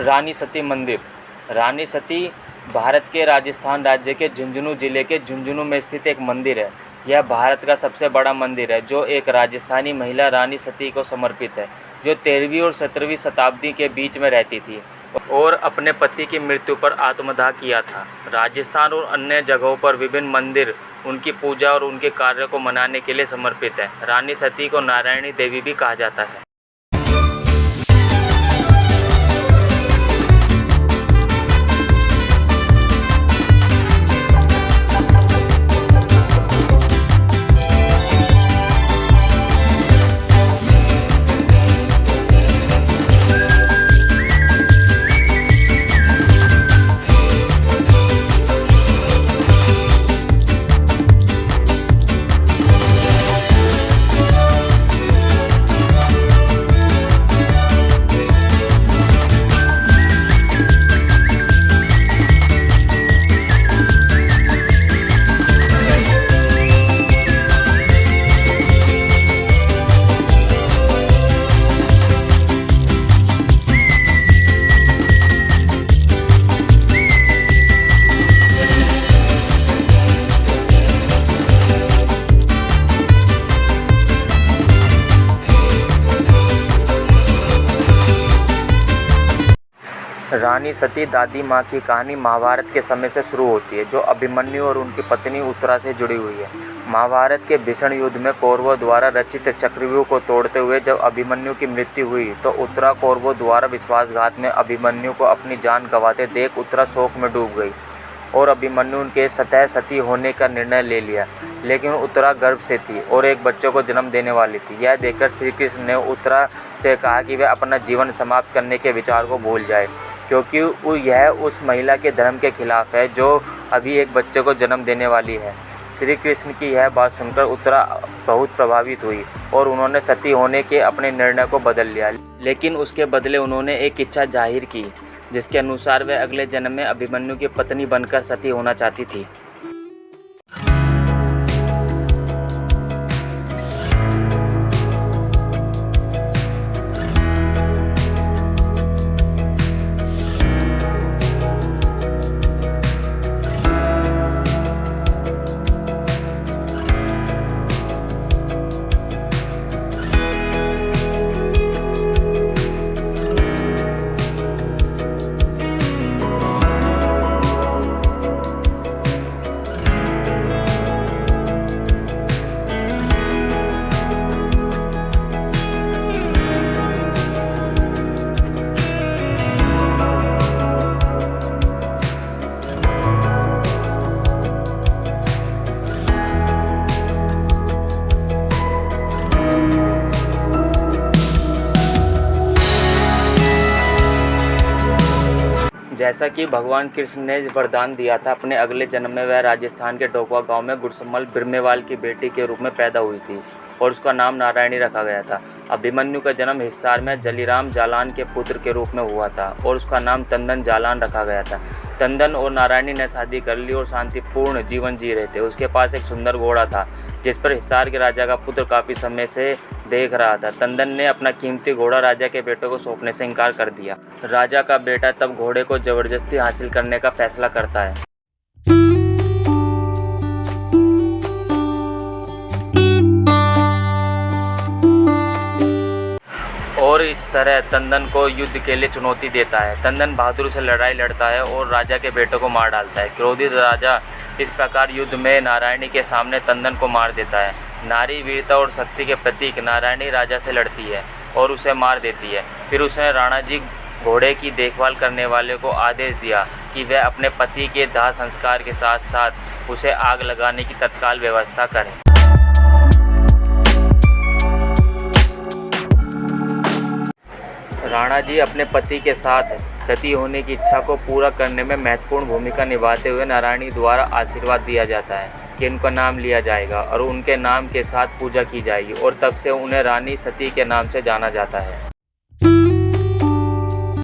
रानी सती मंदिर। रानी सती भारत के राजस्थान राज्य के झुंझुनू जिले के झुंझुनू में स्थित एक मंदिर है। यह भारत का सबसे बड़ा मंदिर है जो एक राजस्थानी महिला रानी सती को समर्पित है, जो 13वीं और 17वीं शताब्दी के बीच में रहती थी और अपने पति की मृत्यु पर आत्मदाह किया था। राजस्थान और अन्य जगहों पर विभिन्न मंदिर उनकी पूजा और उनके कार्य को मनाने के लिए समर्पित है। रानी सती को नारायणी देवी भी कहा जाता है। रानी सती दादी माँ की कहानी महाभारत के समय से शुरू होती है, जो अभिमन्यु और उनकी पत्नी उत्तरा से जुड़ी हुई है। महाभारत के भीषण युद्ध में कौरवों द्वारा रचित चक्रव्यूह को तोड़ते हुए जब अभिमन्यु की मृत्यु हुई तो उत्तरा कौरवों द्वारा विश्वासघात में अभिमन्यु को अपनी जान गंवाते देख उत्तरा शोक में डूब गई और अभिमन्यु के स्वतः सती होने का निर्णय ले लिया। लेकिन उत्तरा गर्भ से थी और एक बच्चे को जन्म देने वाली थी। यह देखकर श्री कृष्ण ने उत्तरा से कहा कि वह अपना जीवन समाप्त करने के विचार को भूल जाए, क्योंकि यह उस महिला के धर्म के खिलाफ है जो अभी एक बच्चे को जन्म देने वाली है। श्री कृष्ण की यह बात सुनकर उत्तरा बहुत प्रभावित हुई और उन्होंने सती होने के अपने निर्णय को बदल लिया। लेकिन उसके बदले उन्होंने एक इच्छा जाहिर की, जिसके अनुसार वह अगले जन्म में अभिमन्यु की पत्नी बनकर सती होना चाहती थी। जैसा कि भगवान कृष्ण ने वरदान दिया था, अपने अगले जन्म में वह राजस्थान के डोकवा गांव में गुरसम्मल बिरमेवाल की बेटी के रूप में पैदा हुई थी और उसका नाम नारायणी रखा गया था। अभिमन्यु का जन्म हिसार में जलीराम जालान के पुत्र के रूप में हुआ था और उसका नाम तंदन जालान रखा गया था। तंदन और नारायणी ने शादी कर ली और शांतिपूर्ण जीवन जी रहे थे। उसके पास एक सुंदर घोड़ा था जिस पर हिसार के राजा का पुत्र काफ़ी समय से देख रहा था। तंदन ने अपना कीमती घोड़ा राजा के बेटे को सौंपने से इनकार कर दिया। राजा का बेटा तब घोड़े को जबरदस्ती हासिल करने का फैसला करता है। और इस तरह तंदन को युद्ध के लिए चुनौती देता है। तंदन बहादुर से लड़ाई लड़ता है और राजा के बेटे को मार डालता है। क्रोधित राजा इस प्रकार युद्ध में नारायणी के सामने तंदन को मार देता है। नारी वीरता और शक्ति के प्रतीक नारायणी राजा से लड़ती है और उसे मार देती है। फिर उसने राणा जी घोड़े की देखभाल करने वाले को आदेश दिया कि वह अपने पति के दाह संस्कार के साथ साथ उसे आग लगाने की तत्काल व्यवस्था करें। राणा जी अपने पति के साथ सती होने की इच्छा को पूरा करने में महत्वपूर्ण भूमिका निभाते हुए नारायणी द्वारा आशीर्वाद दिया जाता है कि उनका नाम लिया जाएगा और उनके नाम के साथ पूजा की जाएगी और तब से उन्हें रानी सती के नाम से जाना जाता है।